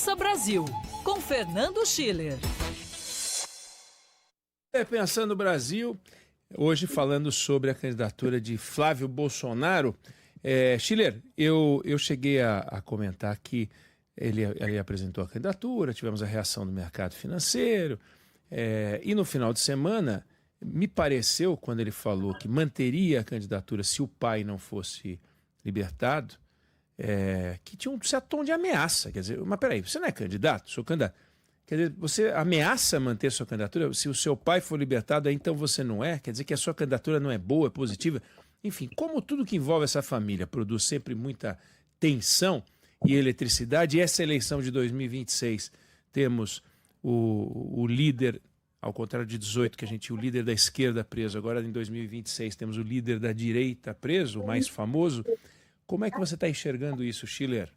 Pensa Brasil, com Fernando Schiller. Pensando Brasil, hoje falando sobre a candidatura de Flávio Bolsonaro. Schiller, eu cheguei a comentar que ele apresentou a candidatura, tivemos a reação do mercado financeiro, e no final de semana, me pareceu, quando ele falou que manteria a candidatura se o pai não fosse libertado, que tinha um certo tom de ameaça. Quer dizer, mas peraí, você não é candidato? Sou candidato. Quer dizer, você ameaça manter sua candidatura? Se o seu pai for libertado, aí então você não é? Quer dizer que a sua candidatura não é boa, é positiva? Enfim, como tudo que envolve essa família produz sempre muita tensão e eletricidade, e essa eleição de 2026 temos o líder, ao contrário de 18, que a gente tinha o líder da esquerda preso, agora em 2026 temos o líder da direita preso, o mais famoso. Como é que você está enxergando isso, Schiller?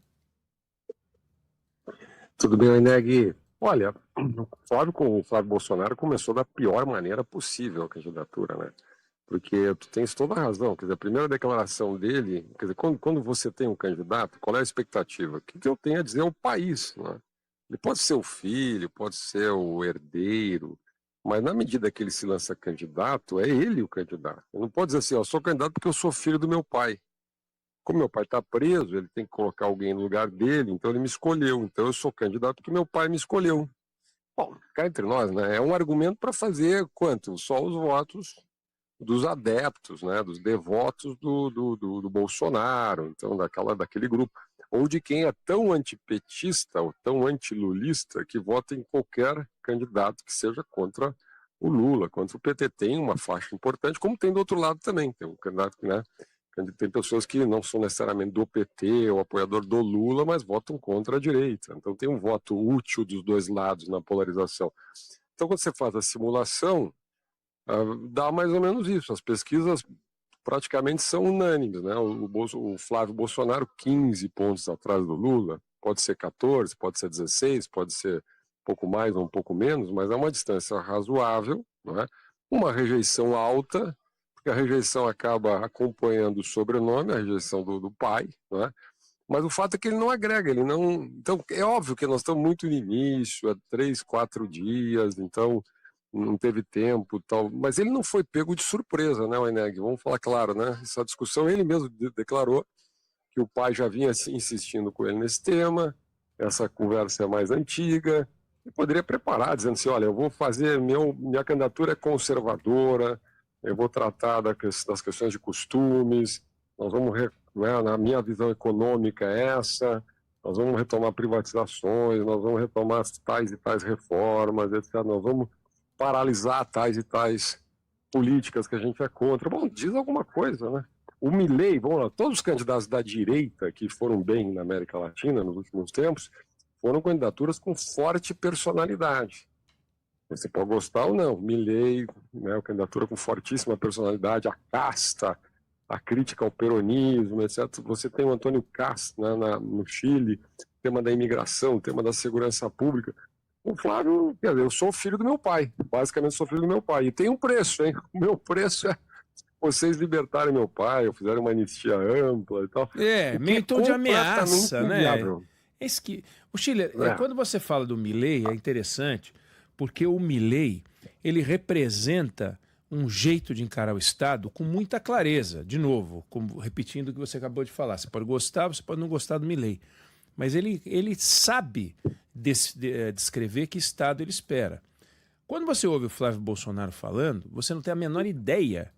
Tudo bem, Eneg? Olha, o Flávio Bolsonaro começou da pior maneira possível a candidatura, né? Porque tu tens toda a razão. Quer dizer, a primeira declaração dele, quer dizer, quando você tem um candidato, qual é a expectativa? O que eu tenho a dizer ao país, né? Ele pode ser o filho, pode ser o herdeiro, mas na medida que ele se lança candidato, é ele o candidato. Ele não pode dizer assim, ó, sou candidato porque eu sou filho do meu pai. Como meu pai está preso, ele tem que colocar alguém no lugar dele, então ele me escolheu. Então eu sou candidato porque meu pai me escolheu. Bom, cá entre nós, né? É um argumento para fazer quanto? Só os votos dos adeptos, né? Dos devotos do Bolsonaro, então daquele grupo. Ou de quem é tão antipetista ou tão antilulista que vota em qualquer candidato que seja contra o Lula, contra o PT. Tem uma faixa importante, como tem do outro lado também. Tem um candidato que, né? Tem pessoas que não são necessariamente do PT ou apoiador do Lula, mas votam contra a direita. Então tem um voto útil dos dois lados na polarização. Então quando você faz a simulação, dá mais ou menos isso. As pesquisas praticamente são unânimes, né? O Flávio Bolsonaro 15 pontos atrás do Lula, pode ser 14, pode ser 16, pode ser um pouco mais ou um pouco menos, mas é uma distância razoável, não é? Uma rejeição alta, porque a rejeição acaba acompanhando o sobrenome, a rejeição do pai, né? Mas o fato é que ele não agrega, ele não... Então, é óbvio que nós estamos muito no início, há 3, 4 dias, então não teve tempo tal, mas ele não foi pego de surpresa, né, Eneg? Vamos falar claro, né? Essa discussão, ele mesmo declarou que o pai já vinha insistindo com ele nesse tema, essa conversa é mais antiga, e poderia preparar, dizendo assim, olha, eu vou fazer, minha candidatura é conservadora, eu vou tratar das questões de costumes, nós vamos, né, na minha visão econômica é essa, nós vamos retomar privatizações, nós vamos retomar tais e tais reformas, etc. Nós vamos paralisar tais e tais políticas que a gente é contra. Bom, diz alguma coisa, né? O Milei, vamos lá, todos os candidatos da direita que foram bem na América Latina nos últimos tempos foram candidaturas com forte personalidade. Você pode gostar ou não. Milei, né, uma candidatura com fortíssima personalidade, a casta, a crítica ao peronismo, etc. Você tem o Antônio Castro, né, no Chile, o tema da imigração, o tema da segurança pública. O Flávio, quer dizer, eu sou filho do meu pai, basicamente sou filho do meu pai. E tem um preço, hein? O meu preço é vocês libertarem meu pai, ou fizerem uma anistia ampla e tal. Meio tom de ameaça, inviável. né? O Schiller, quando você fala do Milei, é interessante, porque o Milei, ele representa um jeito de encarar o Estado com muita clareza. De novo, repetindo o que você acabou de falar, você pode gostar, você pode não gostar do Milei, mas ele sabe descrever que Estado ele espera. Quando você ouve o Flávio Bolsonaro falando, você não tem a menor ideia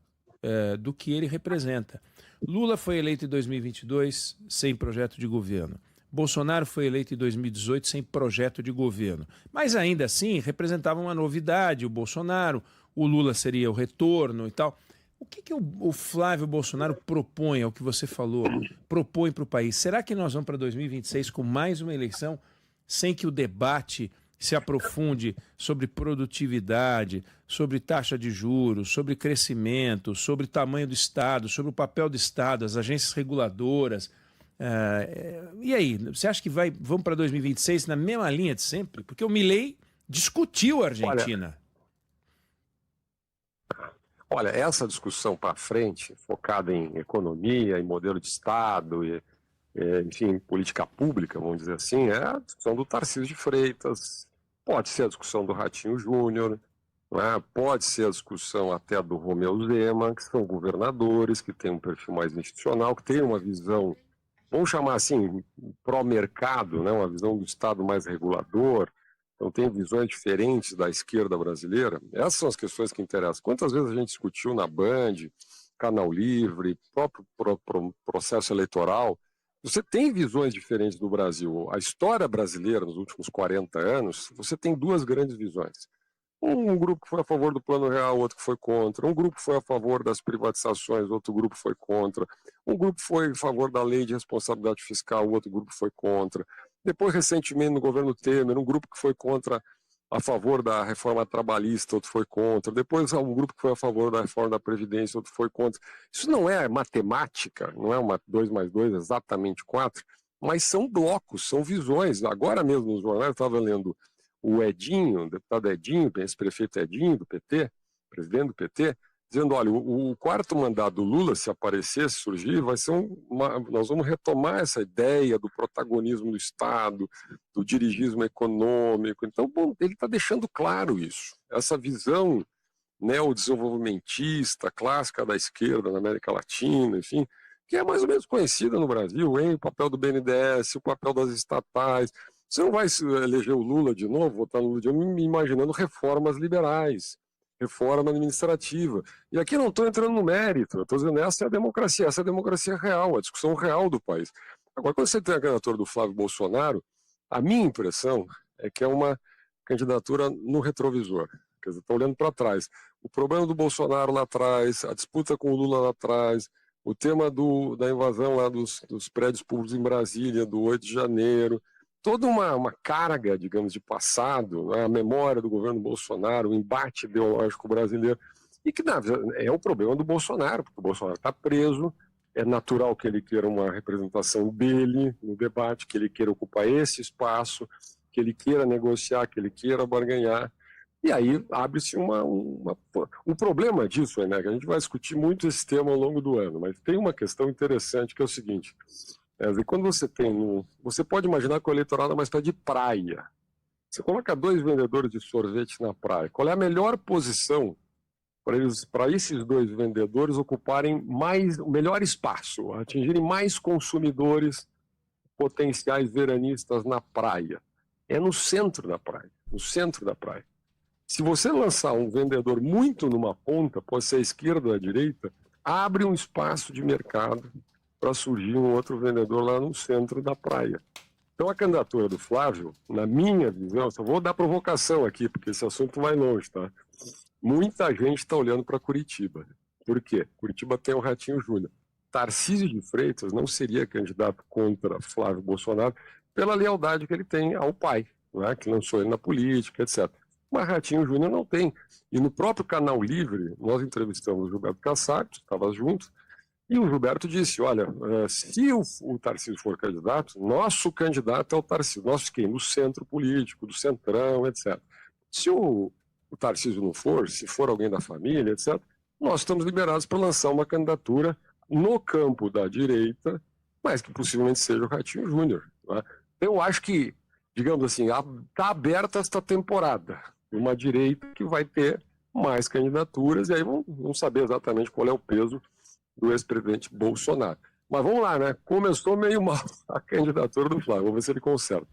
do que ele representa. Lula foi eleito em 2022 sem projeto de governo. Bolsonaro foi eleito em 2018 sem projeto de governo. Mas ainda assim representava uma novidade, o Bolsonaro, o Lula seria o retorno e tal. O que o Flávio Bolsonaro propõe, ao que você falou, propõe para o país? Será que nós vamos para 2026 com mais uma eleição sem que o debate se aprofunde sobre produtividade, sobre taxa de juros, sobre crescimento, sobre o tamanho do Estado, sobre o papel do Estado, as agências reguladoras? E aí, você acha que vamos para 2026 na mesma linha de sempre? Porque o Milei discutiu a Argentina. Olha, essa discussão para frente, focada em economia, em modelo de Estado, enfim, política pública, vamos dizer assim, é a discussão do Tarcísio de Freitas, pode ser a discussão do Ratinho Júnior, né? Pode ser a discussão até do Romeu Zema, que são governadores, que têm um perfil mais institucional, que têm uma visão, vamos chamar assim, pró-mercado, né? Uma visão do Estado mais regulador, então tem visões diferentes da esquerda brasileira. Essas são as questões que interessam. Quantas vezes a gente discutiu na Band, Canal Livre, próprio processo eleitoral, você tem visões diferentes do Brasil. A história brasileira, nos últimos 40 anos, você tem duas grandes visões. Um grupo que foi a favor do Plano Real, outro que foi contra. Um grupo foi a favor das privatizações, outro grupo foi contra. Um grupo foi a favor da lei de responsabilidade fiscal, outro grupo foi contra. Depois, recentemente, no governo Temer, um grupo que foi a favor da reforma trabalhista, outro foi contra. Depois, um grupo que foi a favor da reforma da Previdência, outro foi contra. Isso não é matemática, não é 2 mais 2 exatamente 4, mas são blocos, são visões. Agora mesmo nos jornais, eu estava lendo o Edinho, o deputado Edinho, esse prefeito Edinho do PT, presidente do PT, dizendo, olha, o quarto mandato do Lula, se aparecer, se surgir, vai ser nós vamos retomar essa ideia do protagonismo do Estado, do dirigismo econômico. Então, bom, ele está deixando claro isso. Essa visão neodesenvolvimentista, clássica da esquerda na América Latina, enfim, que é mais ou menos conhecida no Brasil, hein? O papel do BNDES, o papel das estatais. Você não vai eleger o Lula de novo, votar no Lula de novo, me imaginando reformas liberais, reforma administrativa. E aqui não estou entrando no mérito, eu estou dizendo essa é a democracia real, a discussão real do país. Agora, quando você tem a candidatura do Flávio Bolsonaro, a minha impressão é que é uma candidatura no retrovisor, quer dizer, está olhando para trás. O problema do Bolsonaro lá atrás, a disputa com o Lula lá atrás, o tema da invasão lá dos prédios públicos em Brasília, do 8 de janeiro, toda uma carga, digamos, de passado, né? A memória do governo Bolsonaro, o embate ideológico brasileiro, e que é o problema do Bolsonaro, porque o Bolsonaro está preso, é natural que ele queira uma representação dele no debate, que ele queira ocupar esse espaço, que ele queira negociar, que ele queira barganhar, e aí abre-se um problema disso, né? Que a gente vai discutir muito esse tema ao longo do ano, mas tem uma questão interessante que é o seguinte: quando você pode imaginar que o eleitorado é uma espécie de praia. Você coloca 2 vendedores de sorvete na praia. Qual é a melhor posição para esses 2 vendedores ocuparem o melhor espaço, atingirem mais consumidores potenciais veranistas na praia? É no centro da praia. No centro da praia. Se você lançar um vendedor muito numa ponta, pode ser a esquerda ou a direita, abre um espaço de mercado para surgir um outro vendedor lá no centro da praia. Então a candidatura do Flávio, na minha visão, só vou dar provocação aqui, porque esse assunto vai longe, tá? Muita gente está olhando para Curitiba. Por quê? Curitiba tem o Ratinho Júnior. Tarcísio de Freitas não seria candidato contra Flávio Bolsonaro pela lealdade que ele tem ao pai, né? Que lançou ele na política, etc. Mas Ratinho Júnior não tem. E no próprio Canal Livre, nós entrevistamos o Gilberto Kassab, estava junto, e o Gilberto disse, olha, se o Tarcísio for candidato, nosso candidato é o Tarcísio. Nós fiquemos no centro político, do centrão, etc. Se o Tarcísio não for, se for alguém da família, etc., nós estamos liberados para lançar uma candidatura no campo da direita, mas que possivelmente seja o Ratinho Júnior. Né? Eu acho que, digamos assim, está aberta esta temporada. Uma direita que vai ter mais candidaturas, e aí vamos saber exatamente qual é o peso do ex-presidente Bolsonaro. Mas vamos lá, né? Começou meio mal a candidatura do Flávio, vamos ver se ele conserta.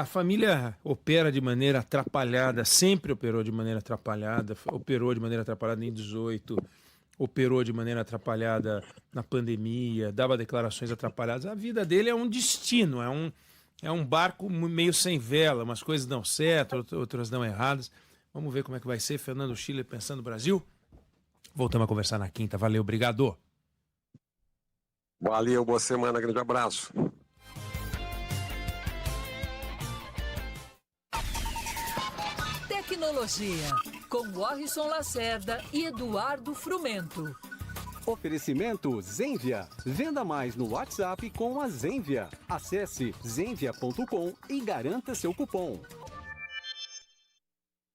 A família opera de maneira atrapalhada, sempre operou de maneira atrapalhada, operou de maneira atrapalhada em 18, operou de maneira atrapalhada na pandemia, dava declarações atrapalhadas. A vida dele é um destino, é um barco meio sem vela, umas coisas dão certo, outras dão erradas. Vamos ver como é que vai ser. Fernando Schiller pensando no Brasil. Voltamos a conversar na quinta. Valeu, obrigado. Valeu, boa semana, grande abraço. Tecnologia, com Warrison Lacerda e Eduardo Frumento. Oferecimento Zenvia. Venda mais no WhatsApp com a Zenvia. Acesse zenvia.com e garanta seu cupom.